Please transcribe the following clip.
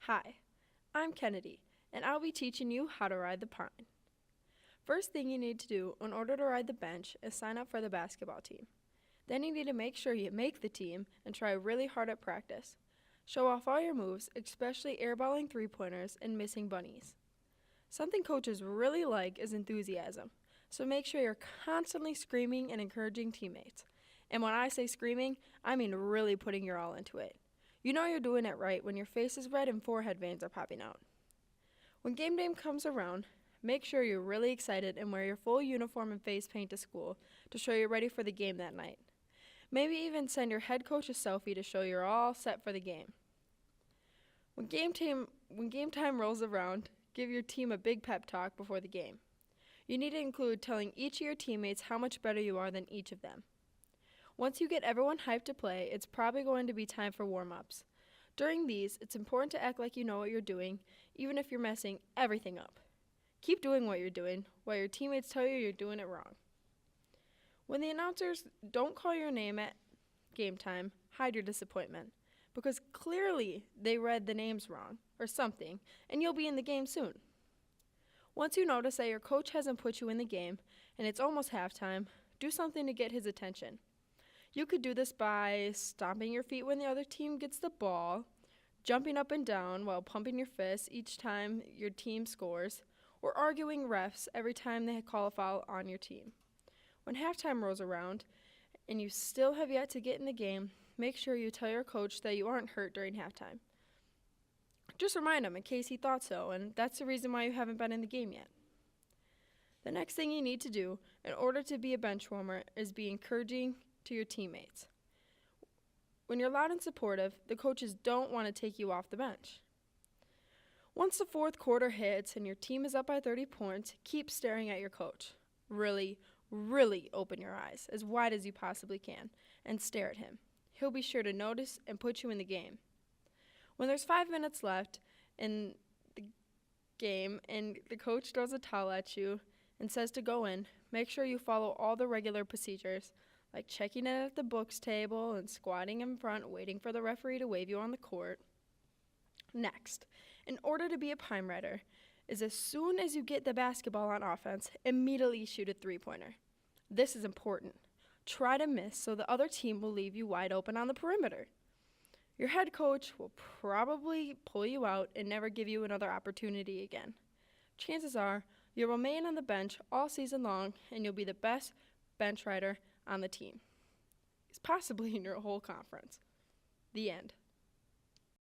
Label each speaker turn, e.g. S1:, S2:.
S1: Hi, I'm Kennedy, and I'll be teaching you how to ride the pine. First thing you need to do in order to ride the bench is sign up for the basketball team. Then you need to make sure you make the team and try really hard at practice. Show off all your moves, especially airballing three-pointers and missing bunnies. Something coaches really like is enthusiasm, so make sure you're constantly screaming and encouraging teammates. And when I say screaming, I mean really putting your all into it. You know you're doing it right when your face is red and forehead veins are popping out. When game day comes around, make sure you're really excited and wear your full uniform and face paint to school to show you're ready for the game that night. Maybe even send your head coach a selfie to show you're all set for the game. When game time rolls around, give your team a big pep talk before the game. You need to include telling each of your teammates how much better you are than each of them. Once you get everyone hyped to play, it's probably going to be time for warm-ups. During these, it's important to act like you know what you're doing, even if you're messing everything up. Keep doing what you're doing, while your teammates tell you you're doing it wrong. When the announcers don't call your name at game time, hide your disappointment, because clearly they read the names wrong, or something, and you'll be in the game soon. Once you notice that your coach hasn't put you in the game, and it's almost halftime, do something to get his attention. You could do this by stomping your feet when the other team gets the ball, jumping up and down while pumping your fists each time your team scores, or arguing refs every time they call a foul on your team. When halftime rolls around and you still have yet to get in the game, make sure you tell your coach that you aren't hurt during halftime. Just remind him in case he thought so, and that's the reason why you haven't been in the game yet. The next thing you need to do in order to be a bench warmer is be encouraging to your teammates. When you're loud and supportive, the coaches don't want to take you off the bench. Once the fourth quarter hits and your team is up by 30 points, keep staring at your coach. Really, really open your eyes as wide as you possibly can and stare at him. He'll be sure to notice and put you in the game. When there's 5 minutes left in the game and the coach throws a towel at you and says to go in, make sure you follow all the regular procedures, like checking in at the books table and squatting in front waiting for the referee to wave you on the court. Next, in order to be a Pine Rider, is as soon as you get the basketball on offense, immediately shoot a three-pointer. This is important. Try to miss so the other team will leave you wide open on the perimeter. Your head coach will probably pull you out and never give you another opportunity again. Chances are you'll remain on the bench all season long and you'll be the best bench rider on the team, possibly in your whole conference. The end.